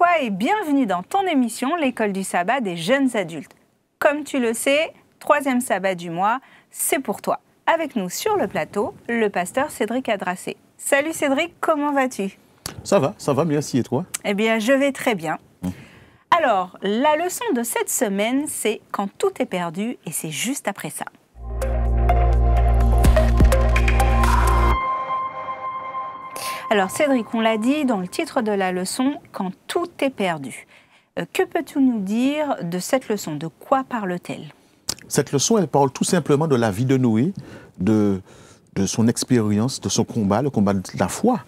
toi et bienvenue dans ton émission L'école du sabbat des jeunes adultes. Comme tu le sais, 3e sabbat du mois, c'est pour toi. Avec nous sur le plateau, le pasteur Cédric Adrassé. Salut Cédric, comment vas-tu? Ça va, merci. Et toi? Eh bien, je vais très bien. Alors, la leçon de cette semaine, c'est quand tout est perdu et c'est juste après ça. Alors Cédric, on l'a dit dans le titre de la leçon, quand tout est perdu. Que peux-tu nous dire de cette leçon? De quoi parle-t-elle? Cette leçon, elle parle tout simplement de la vie de Noé, de son expérience, de son combat, le combat de la foi,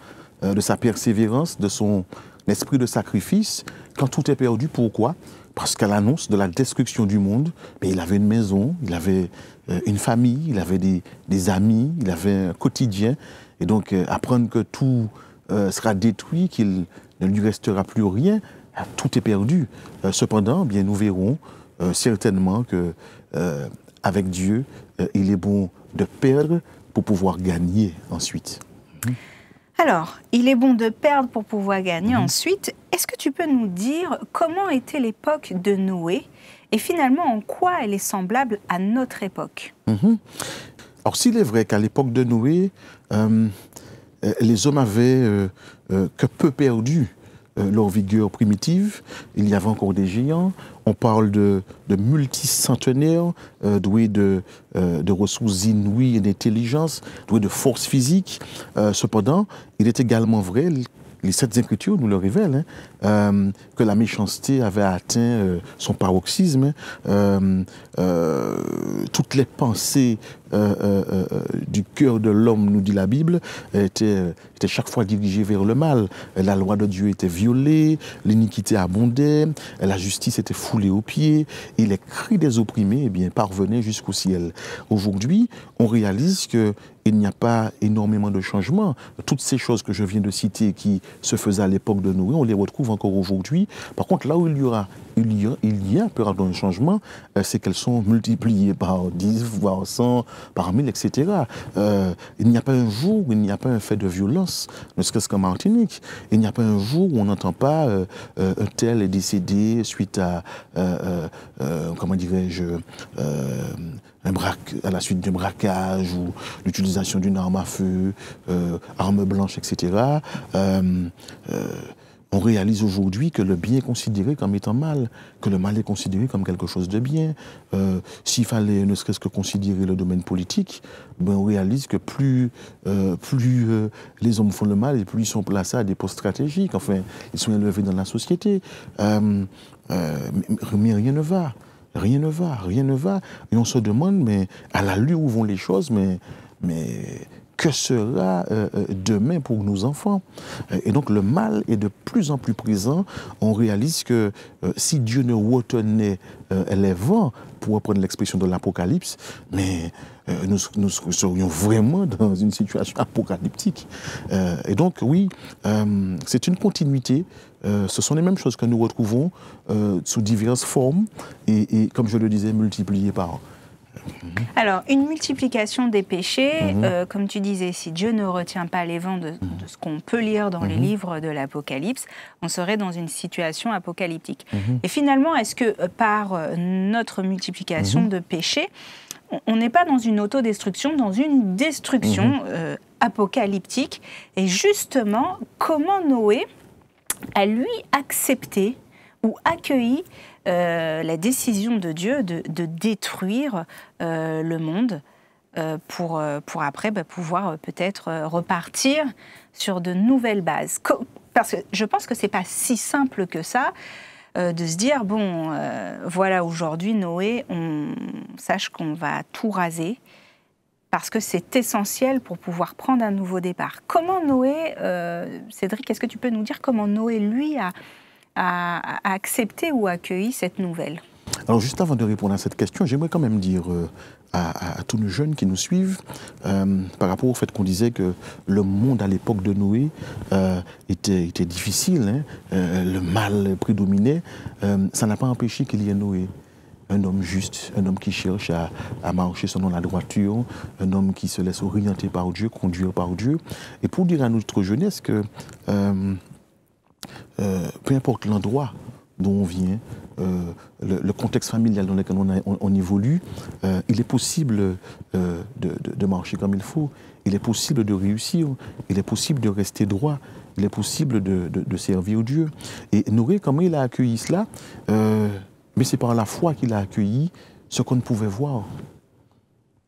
de sa persévérance, de son esprit de sacrifice. Quand tout est perdu, pourquoi? Parce qu'à l'annonce de la destruction du monde, mais il avait une maison, il avait une famille, il avait des amis, il avait un quotidien. Et donc, apprendre que tout sera détruit, qu'il ne lui restera plus rien, tout est perdu. Cependant, bien, nous verrons certainement que avec Dieu, il est bon de perdre pour pouvoir gagner ensuite. Alors, il est bon de perdre pour pouvoir gagner ensuite. Est-ce que tu peux nous dire comment était l'époque de Noé et finalement en quoi elle est semblable à notre époque? Alors, s'il est vrai qu'à l'époque de Noé, les hommes avaient que peu perdu leur vigueur primitive, il y avait encore des géants. On parle de multicentenaires, doués de ressources inouïes et d'intelligence, doués de force physique. Cependant, il est également vrai, les Saintes Écritures nous le révèlent, que la méchanceté avait atteint son paroxysme. Toutes les pensées du cœur de l'homme, nous dit la Bible, étaient chaque fois dirigées vers le mal. La loi de Dieu était violée, l'iniquité abondait, la justice était foulée aux pieds, et les cris des opprimés parvenaient jusqu'au ciel. Aujourd'hui, on réalise qu'il n'y a pas énormément de changements. Toutes ces choses que je viens de citer qui se faisaient à l'époque de Noé, on les retrouve encore aujourd'hui. Par contre, là où il y a un changement, c'est qu'elles sont multipliées par 10, voire 100, par 1000, etc. Il n'y a pas un jour où il n'y a pas un fait de violence, ne serait-ce qu'en Martinique. Il n'y a pas un jour où on n'entend pas un tel est décédé suite à, comment dirais-je, à la suite d'un braquage ou l'utilisation d'une arme à feu, arme blanche, etc. On réalise aujourd'hui que le bien est considéré comme étant mal, que le mal est considéré comme quelque chose de bien. S'il fallait ne serait-ce que considérer le domaine politique, on réalise que plus les hommes font le mal et plus ils sont placés à des postes stratégiques. Enfin, ils sont élevés dans la société. Mais rien ne va. Rien ne va. Et on se demande, mais à l'allure où vont les choses, mais que sera demain pour nos enfants? Et donc le mal est de plus en plus présent. On réalise que si Dieu ne retenait les vents, pour reprendre l'expression de l'Apocalypse, mais nous serions vraiment dans une situation apocalyptique. Et donc oui, c'est une continuité. Ce sont les mêmes choses que nous retrouvons sous diverses formes et comme je le disais, multipliées par. Alors, une multiplication des péchés, comme tu disais, si Dieu ne retient pas les vents de ce qu'on peut lire dans les livres de l'Apocalypse, on serait dans une situation apocalyptique. Et finalement, est-ce que par notre multiplication de péchés, on n'est pas dans une autodestruction, dans une destruction apocalyptique? Et justement, comment Noé a lui accepté ou accueilli la décision de Dieu de détruire le monde pour après pouvoir peut-être repartir sur de nouvelles bases. Parce que je pense que ce n'est pas si simple que ça de se dire, bon, voilà, aujourd'hui, Noé, on sache qu'on va tout raser parce que c'est essentiel pour pouvoir prendre un nouveau départ. Comment Noé, Cédric, est-ce que tu peux nous dire comment Noé, lui, a accepté ou accueilli cette nouvelle? Alors juste avant de répondre à cette question, j'aimerais quand même dire à tous nos jeunes qui nous suivent, par rapport au fait qu'on disait que le monde à l'époque de Noé était difficile, le mal prédominait, ça n'a pas empêché qu'il y ait Noé. Un homme juste, un homme qui cherche à marcher selon la droiture, un homme qui se laisse orienter par Dieu, conduire par Dieu. Et pour dire à notre jeunesse que peu importe l'endroit d'où on vient, le contexte familial dans lequel on évolue, il est possible de marcher comme il faut, il est possible de réussir, il est possible de rester droit, il est possible de servir Dieu. Et Noé, comment il a accueilli cela, mais c'est par la foi qu'il a accueilli ce qu'on ne pouvait voir.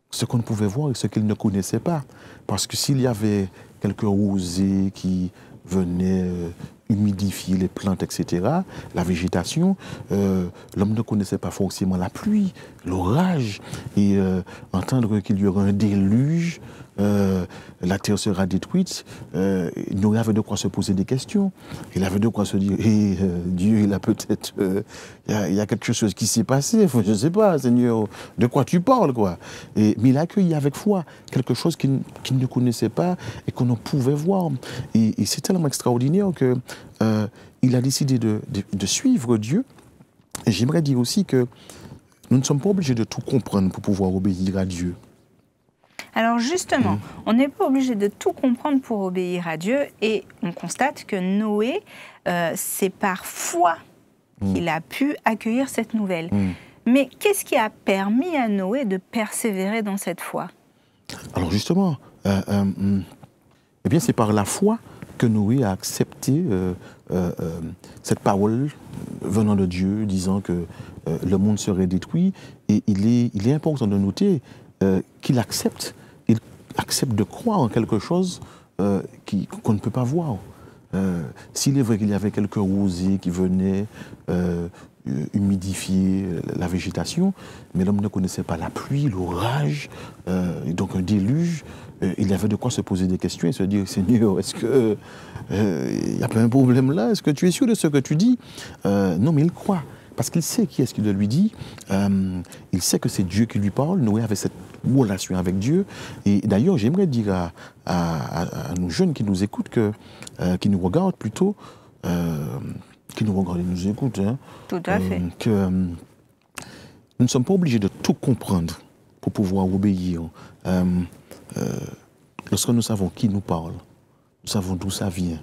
Ce qu'on ne pouvait voir et ce qu'il ne connaissait pas. Parce que s'il y avait quelques rosées qui venaient humidifier les plantes, etc., la végétation, l'homme ne connaissait pas forcément la pluie, l'orage, et entendre qu'il y aura un déluge, la terre sera détruite, Noé avait de quoi se poser des questions. Il avait de quoi se dire, Dieu, il a peut-être, il y a quelque chose qui s'est passé, je ne sais pas, Seigneur, de quoi tu parles, quoi. Mais il a accueilli avec foi quelque chose qu'il ne connaissait pas et qu'on ne pouvait voir. Et c'est tellement extraordinaire que il a décidé de suivre Dieu. Et j'aimerais dire aussi que nous ne sommes pas obligés de tout comprendre pour pouvoir obéir à Dieu. Alors justement, on n'est pas obligé de tout comprendre pour obéir à Dieu, et on constate que Noé, c'est par foi qu'il a pu accueillir cette nouvelle. Mais qu'est-ce qui a permis à Noé de persévérer dans cette foi? Alors justement, eh bien c'est par la foi que Noé a accepté cette parole venant de Dieu, disant que le monde serait détruit. Et il est important de noter qu'il accepte de croire en quelque chose qu'on ne peut pas voir. S'il est vrai qu'il y avait quelques rosées qui venaient humidifier la végétation, mais l'homme ne connaissait pas la pluie, l'orage, donc un déluge. Il avait de quoi se poser des questions et se dire, Seigneur, est-ce que il n'y a pas un problème là? Est-ce que tu es sûr de ce que tu dis? Non, mais il croit. Parce qu'il sait qui est-ce qui le lui dit, il sait que c'est Dieu qui lui parle. Noé avait cette relation avec Dieu. Et d'ailleurs, j'aimerais dire à nos jeunes qui nous écoutent, qui nous regardent plutôt, qui nous regardent et nous écoutent, hein, tout à fait, que nous ne sommes pas obligés de tout comprendre pour pouvoir obéir. Lorsque nous savons qui nous parle, nous savons d'où ça vient,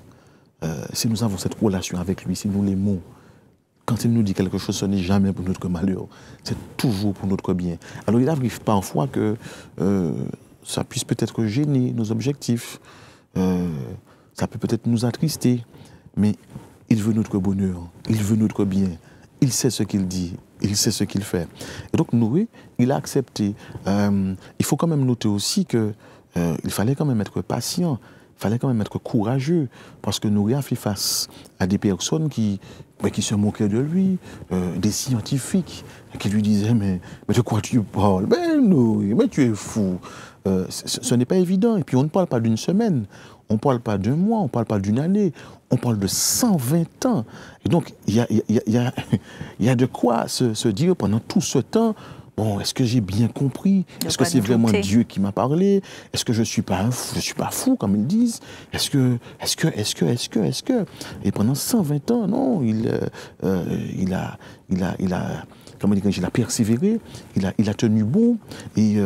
si nous avons cette relation avec lui, si nous l'aimons, quand il nous dit quelque chose, ce n'est jamais pour notre malheur, c'est toujours pour notre bien. Alors il arrive parfois que ça puisse peut-être gêner nos objectifs, ça peut peut-être nous attrister, mais il veut notre bonheur, il veut notre bien, il sait ce qu'il dit, il sait ce qu'il fait. Et donc Noé, il a accepté. Il faut quand même noter aussi qu'il fallait quand même être patient, il fallait quand même être courageux, parce que Noé a fait face à des personnes qui se moquaient de lui, des scientifiques qui lui disaient mais de quoi tu parles? Ben Noé, mais tu es fou. Ce n'est pas évident. Et puis on ne parle pas d'une semaine, on ne parle pas d'un mois, on ne parle pas d'une année, on parle de 120 ans. Et donc il y a de quoi se dire pendant tout ce temps, bon, est-ce que j'ai bien compris? Est-ce que c'est vraiment Dieu qui m'a parlé? Est-ce que je ne suis pas fou, comme ils disent? Est-ce que? Et pendant 120 ans, non, il a persévéré, il a tenu bon, et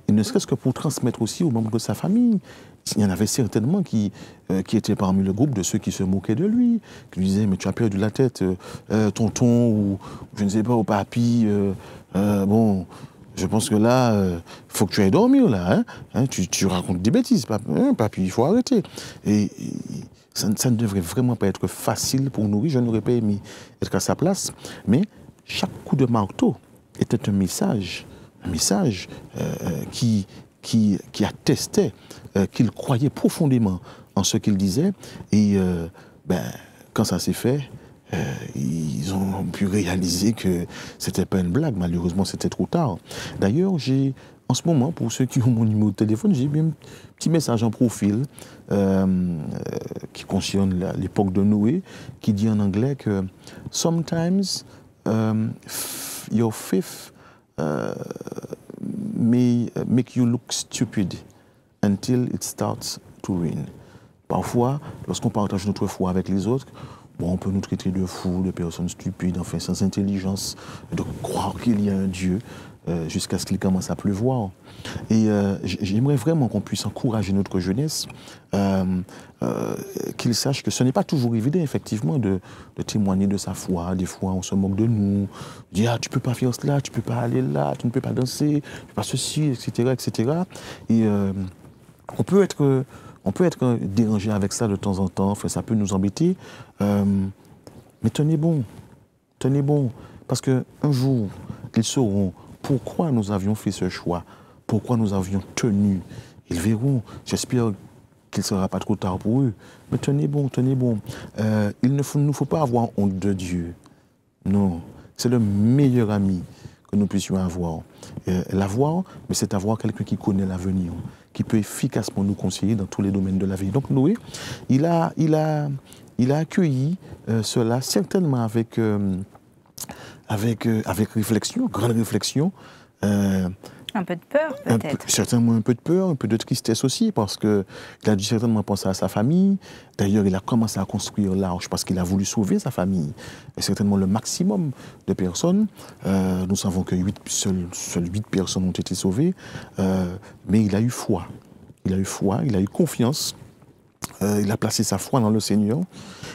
ne serait-ce que pour transmettre aussi aux membres de sa famille. Il y en avait certainement qui étaient parmi le groupe de ceux qui se moquaient de lui, qui lui disaient, mais tu as perdu la tête, tonton, ou je ne sais pas, au papy, bon, je pense que là, il faut que tu ailles dormir, là, hein, tu racontes des bêtises, papy, il faut arrêter. Et ça ne devrait vraiment pas être facile pour nous, je n'aurais pas aimé être à sa place, mais chaque coup de marteau était un message qui attestait qu'il croyait profondément en ce qu'il disait. Et quand ça s'est fait, ils ont pu réaliser que c'était pas une blague. Malheureusement, c'était trop tard. D'ailleurs, en ce moment, pour ceux qui ont mon numéro de téléphone, j'ai mis un petit message en profil qui concerne l'époque de Noé, qui dit en anglais que « Sometimes your faith may make you look stupid until it starts to rain ». Parfois, lorsqu'on partage notre foi avec les autres, bon, on peut nous traiter de fous, de personnes stupides, enfin sans intelligence, de croire qu'il y a un Dieu. jusqu'à ce qu'il commence à pleuvoir. Et j'aimerais vraiment qu'on puisse encourager notre jeunesse, qu'ils sachent que ce n'est pas toujours évident, effectivement, de témoigner de sa foi. Des fois, on se moque de nous, on dit « Ah, tu ne peux pas faire cela, tu ne peux pas aller là, tu ne peux pas danser, tu ne peux pas ceci, etc. etc. » Et on peut être dérangé avec ça de temps en temps, enfin, ça peut nous embêter, mais tenez bon, parce qu'un jour, ils sauront pourquoi nous avions fait ce choix, pourquoi nous avions tenu. Ils verront, j'espère qu'il ne sera pas trop tard pour eux, mais tenez bon. Il ne nous faut pas avoir honte de Dieu. Non, c'est le meilleur ami que nous puissions avoir. L'avoir, mais c'est avoir quelqu'un qui connaît l'avenir, qui peut efficacement nous conseiller dans tous les domaines de la vie. Donc Noé, il a accueilli cela certainement avec réflexion, grande réflexion. Un peu de peur, peut-être. Certainement un peu de peur, un peu de tristesse aussi, parce qu'il a dû certainement penser à sa famille. D'ailleurs, il a commencé à construire l'arche parce qu'il a voulu sauver sa famille. Et certainement le maximum de personnes. Nous savons que seules 8 personnes ont été sauvées. Mais il a eu foi. Il a eu confiance. Il a placé sa foi dans le Seigneur.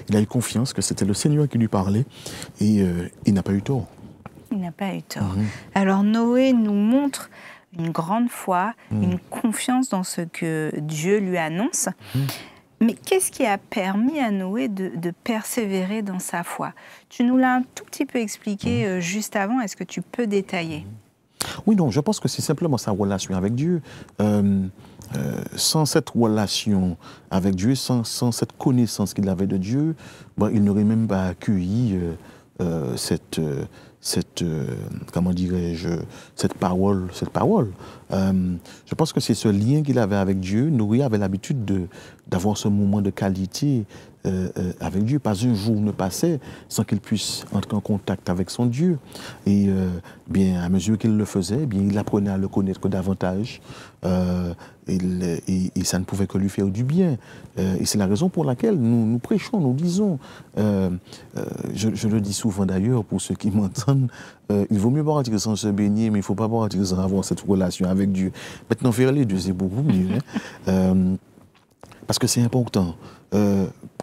Il a eu confiance que c'était le Seigneur qui lui parlait. Et il n'a pas eu tort. Il n'a pas eu tort. Alors Noé nous montre une grande foi, une confiance dans ce que Dieu lui annonce. Mais qu'est-ce qui a permis à Noé de persévérer dans sa foi? Tu nous l'as un tout petit peu expliqué juste avant. Est-ce que tu peux détailler? Oui, non, je pense que c'est simplement sa relation avec Dieu. Sans cette relation avec Dieu, sans cette connaissance qu'il avait de Dieu, il n'aurait même pas accueilli comment dirais-je, cette parole. Je pense que c'est ce lien qu'il avait avec Dieu. Noé avait l'habitude d'avoir ce moment de qualité avec Dieu. Pas un jour ne passait sans qu'il puisse entrer en contact avec son Dieu. Et bien, à mesure qu'il le faisait, bien, il apprenait à le connaître davantage. Et ça ne pouvait que lui faire du bien. Et c'est la raison pour laquelle nous prêchons, nous disons, je le dis souvent d'ailleurs pour ceux qui m'entendent, il vaut mieux partir sans se baigner, mais il ne faut pas partir sans avoir cette relation avec Dieu. Maintenant, faire les deux, c'est beaucoup mieux. Parce que c'est important.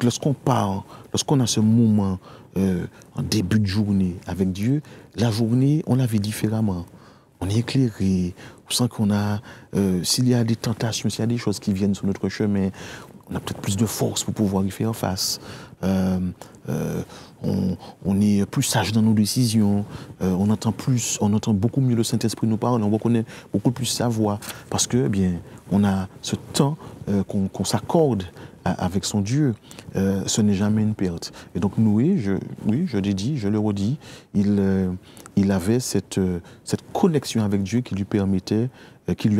Lorsqu'on parle, lorsqu'on a ce moment en début de journée avec Dieu, la journée, on la vit différemment. On est éclairé, on sent qu'on a, s'il y a des tentations, s'il y a des choses qui viennent sur notre chemin, on a peut-être plus de force pour pouvoir y faire face. On est plus sage dans nos décisions, on entend beaucoup mieux le Saint-Esprit nous parler, on reconnaît beaucoup plus sa voix, parce que, bien, on a ce temps qu'on s'accorde avec son Dieu. Ce n'est jamais une perte. Et donc Noé, je l'ai dit, je le redis, il avait cette connexion avec Dieu qui lui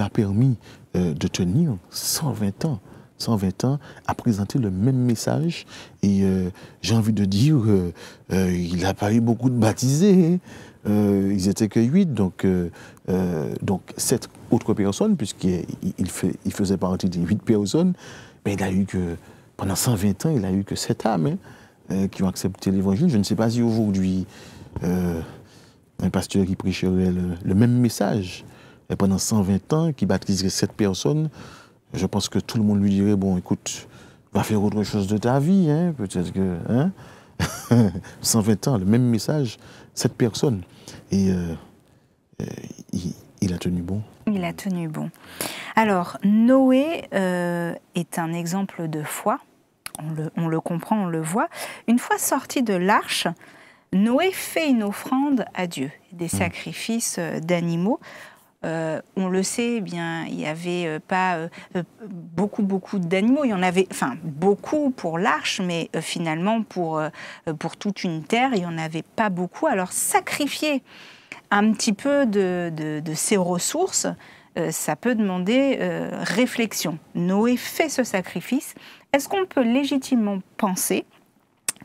a permis de tenir 120 ans. 120 ans à présenter le même message. Et j'ai envie de dire, il n'a pas eu beaucoup de baptisés. Ils n'étaient que 8, donc 7 autres personnes, puisqu'il faisait partie des 8 personnes. Mais il a eu que, pendant 120 ans, il n'a eu que 7 âmes qui ont accepté l'évangile. Je ne sais pas si aujourd'hui, un pasteur qui prêcherait le même message, et pendant 120 ans, qui baptiserait 7 personnes, je pense que tout le monde lui dirait, bon, écoute, va faire autre chose de ta vie, peut-être que... 120 ans, le même message, 7 personnes. Et il a tenu bon. Il a tenu bon. Alors, Noé est un exemple de foi. On le comprend, on le voit. Une fois sorti de l'arche, Noé fait une offrande à Dieu, des sacrifices d'animaux. On le sait, eh bien, il n'y avait pas beaucoup d'animaux. Il y en avait, enfin, beaucoup pour l'arche, mais finalement, pour toute une terre, il n'y en avait pas beaucoup. Alors, sacrifier un petit peu de ses ressources, ça peut demander réflexion. Noé fait ce sacrifice. Est-ce qu'on peut légitimement penser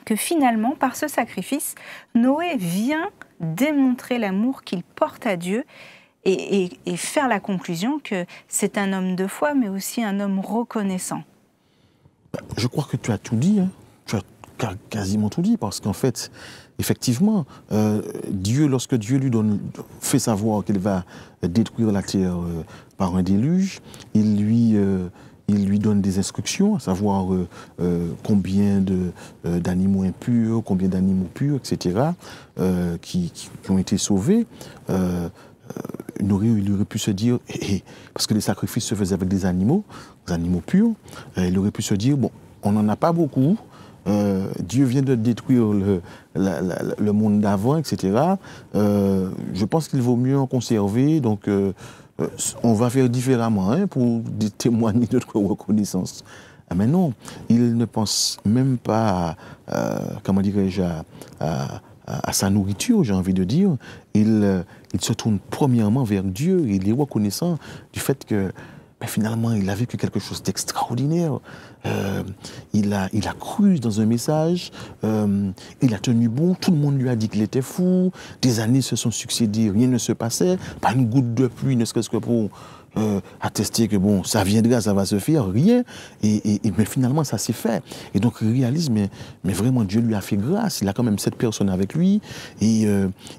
que finalement, par ce sacrifice, Noé vient démontrer l'amour qu'il porte à Dieu et faire la conclusion que c'est un homme de foi, mais aussi un homme reconnaissant? Je crois que tu as tout dit, tu as quasiment tout dit, parce qu'en fait, effectivement, Dieu, lorsque Dieu lui fait savoir qu'il va détruire la terre par un déluge, il lui donne des instructions, à savoir combien d'animaux impurs, combien d'animaux purs, etc., qui ont été sauvés. Il aurait pu se dire, parce que les sacrifices se faisaient avec des animaux purs, il aurait pu se dire, bon, on n'en a pas beaucoup, Dieu vient de détruire le monde d'avant, etc. Je pense qu'il vaut mieux en conserver, donc on va faire différemment pour témoigner de notre reconnaissance. Mais non, il ne pense même pas, comment dirais-je, à sa nourriture, j'ai envie de dire. Il se tourne premièrement vers Dieu. Il est reconnaissant du fait que finalement, il a vécu quelque chose d'extraordinaire. Il a cru dans un message, il a tenu bon, tout le monde lui a dit qu'il était fou, des années se sont succédées, rien ne se passait, pas une goutte de pluie, ne serait-ce que pour attester que bon, ça viendra, ça va se faire, rien. Mais finalement, ça s'est fait. Et donc, il réalise, mais vraiment, Dieu lui a fait grâce. Il a quand même 7 personnes avec lui. Et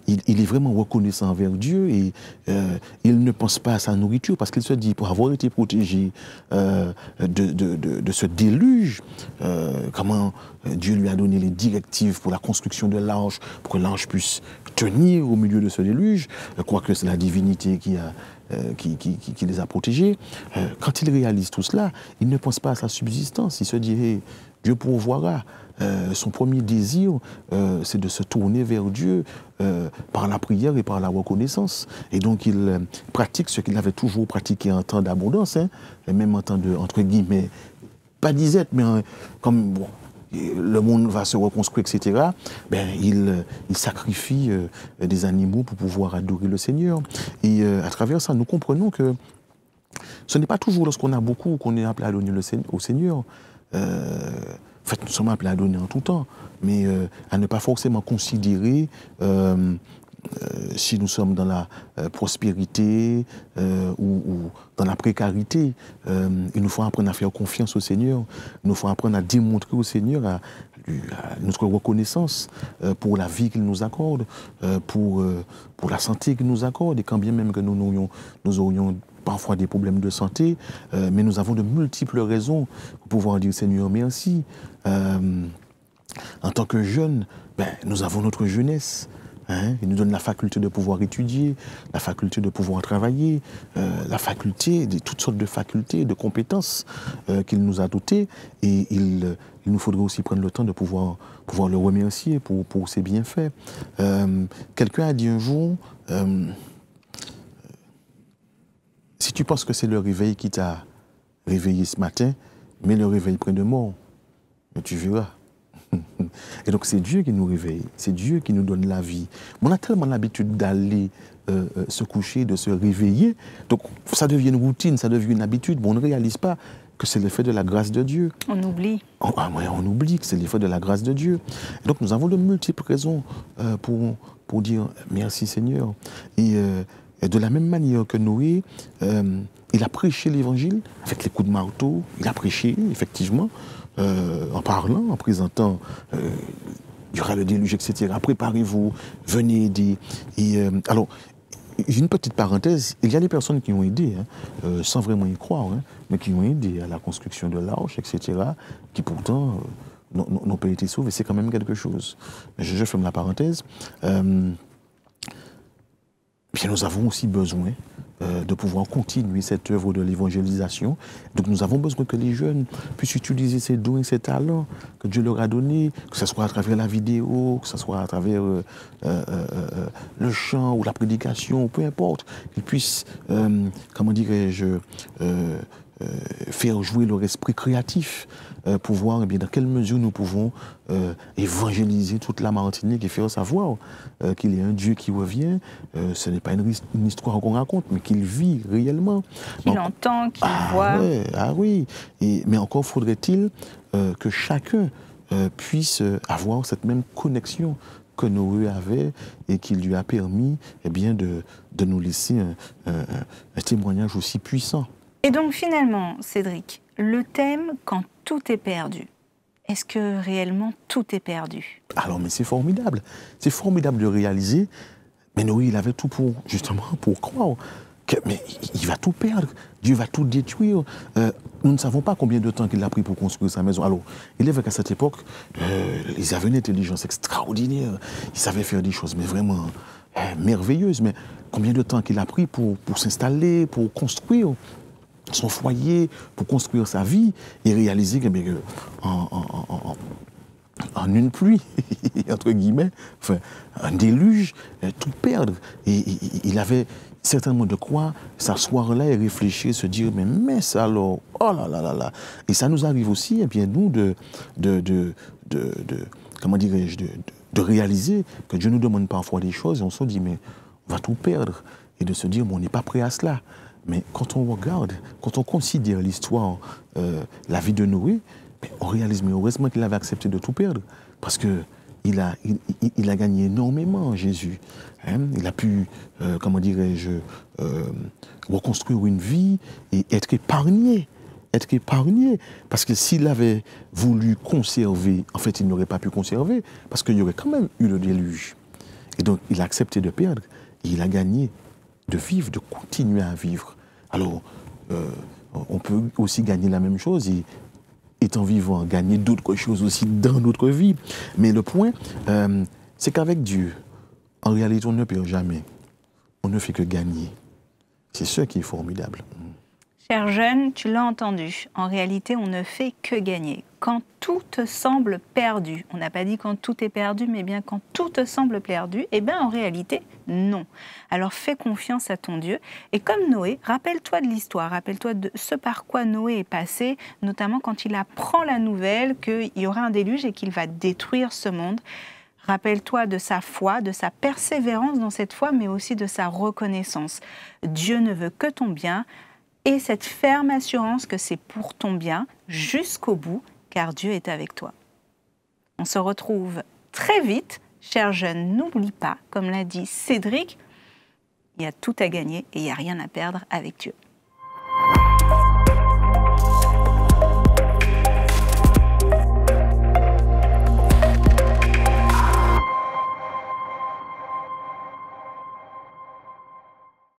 il est vraiment reconnaissant envers Dieu. Et il ne pense pas à sa nourriture parce qu'il se dit, pour avoir été protégé de ce déluge, comment Dieu lui a donné les directives pour la construction de l'arche, pour que l'arche puisse tenir au milieu de ce déluge, quoique c'est la divinité qui les a protégés. Quand il réalise tout cela, il ne pense pas à sa subsistance. Il se dit, hey, Dieu pourvoira. Son premier désir, c'est de se tourner vers Dieu par la prière et par la reconnaissance. Et donc, il pratique ce qu'il avait toujours pratiqué en temps d'abondance, et même en temps de, entre guillemets, pas disette, mais comme bon, le monde va se reconstruire, etc., il sacrifie des animaux pour pouvoir adorer le Seigneur. Et à travers ça, nous comprenons que ce n'est pas toujours lorsqu'on a beaucoup qu'on est appelé à donner au Seigneur. En fait, nous sommes appelés à donner en tout temps, mais à ne pas forcément considérer si nous sommes dans la prospérité ou dans la précarité. Il nous faut apprendre à faire confiance au Seigneur. Il nous faut apprendre à démontrer au Seigneur à notre reconnaissance pour la vie qu'il nous accorde, pour la santé qu'il nous accorde. Et quand bien même que nous aurions parfois des problèmes de santé, mais nous avons de multiples raisons pour pouvoir dire Seigneur merci. En tant que jeunes, nous avons notre jeunesse. Il nous donne la faculté de pouvoir étudier, la faculté de pouvoir travailler, la faculté, toutes sortes de facultés, de compétences qu'il nous a dotées. Et il nous faudrait aussi prendre le temps de pouvoir le remercier pour ses bienfaits. Quelqu'un a dit un jour, si tu penses que c'est le réveil qui t'a réveillé ce matin, mets le réveil près de moi, mais tu verras. Et donc c'est Dieu qui nous réveille, c'est Dieu qui nous donne la vie. On a tellement l'habitude d'aller se coucher, de se réveiller, donc ça devient une routine, ça devient une habitude, mais on ne réalise pas que c'est l'effet de la grâce de Dieu. On oublie. On oublie que c'est l'effet de la grâce de Dieu. Et donc nous avons de multiples raisons pour dire merci Seigneur. Et de la même manière que Noé, il a prêché l'évangile avec les coups de marteau, il a prêché effectivement, en parlant, en présentant, il y aura le déluge, etc. Préparez-vous, venez aider. Et alors, une petite parenthèse, il y a des personnes qui ont aidé, sans vraiment y croire, mais qui ont aidé à la construction de l'arche, etc., qui pourtant n'ont pas été sauvés. C'est quand même quelque chose. Je ferme la parenthèse. Bien, nous avons aussi besoin de pouvoir continuer cette œuvre de l'évangélisation. Donc nous avons besoin que les jeunes puissent utiliser ces dons et ces talents que Dieu leur a donnés, que ce soit à travers la vidéo, que ce soit à travers le chant ou la prédication, peu importe, qu'ils puissent, comment dirais-je, faire jouer leur esprit créatif pour voir dans quelle mesure nous pouvons évangéliser toute la Martinique et faire savoir qu'il y a un Dieu qui revient. Ce n'est pas une histoire qu'on raconte, mais qu'il vit réellement. Qu'il entend, qu'il voit. Ouais, oui, mais encore faudrait-il que chacun puisse avoir cette même connexion que Noé avait et qui lui a permis de nous laisser un témoignage aussi puissant. Et donc finalement, Cédric, le thème « Quand tout est perdu », est-ce que réellement tout est perdu? Alors, mais c'est formidable. C'est formidable de réaliser. Mais Noé, il avait tout pour, justement, pour croire. Mais il va tout perdre. Dieu va tout détruire. Nous ne savons pas combien de temps qu'il a pris pour construire sa maison. Alors, il est vrai qu'à cette époque, ils avaient une intelligence extraordinaire. Ils savaient faire des choses, mais vraiment merveilleuses. Mais combien de temps qu'il a pris pour s'installer, pour construire son foyer, pour construire sa vie et réaliser que, en une pluie, entre guillemets, enfin, un déluge, tout perdre. Et il avait certainement de quoi s'asseoir là et réfléchir, se dire, mais ça alors, oh là là là là. Et ça nous arrive aussi, eh bien, nous, comment dirais-je, de réaliser que Dieu nous demande parfois des choses et on se dit, mais on va tout perdre. Et de se dire, on n'est pas prêt à cela. Mais quand on regarde, quand on considère l'histoire, la vie de Noé, on réalise, mais heureusement qu'il avait accepté de tout perdre, parce qu'il a gagné énormément, Jésus. Hein? Il a pu, comment dirais-je, reconstruire une vie et être épargné. Être épargné. Parce que s'il avait voulu conserver, en fait, il n'aurait pas pu conserver, parce qu'il y aurait quand même eu le déluge. Et donc, il a accepté de perdre, et il a gagné de vivre, de continuer à vivre. Alors, on peut aussi gagner la même chose, et étant vivant, gagner d'autres choses aussi dans notre vie. Mais le point, c'est qu'avec Dieu, en réalité, on ne perd jamais. On ne fait que gagner. C'est ce qui est formidable. Cher jeune, tu l'as entendu. En réalité, on ne fait que gagner. Quand tout te semble perdu, on n'a pas dit quand tout est perdu, mais bien quand tout te semble perdu, eh bien en réalité, non. Alors fais confiance à ton Dieu. Et comme Noé, rappelle-toi de l'histoire, rappelle-toi de ce par quoi Noé est passé, notamment quand il apprend la nouvelle qu'il y aura un déluge et qu'il va détruire ce monde. Rappelle-toi de sa foi, de sa persévérance dans cette foi, mais aussi de sa reconnaissance. Dieu ne veut que ton bien et cette ferme assurance que c'est pour ton bien jusqu'au bout, car Dieu est avec toi. On se retrouve très vite. Cher jeune, n'oublie pas, comme l'a dit Cédric, il y a tout à gagner et il n'y a rien à perdre avec Dieu.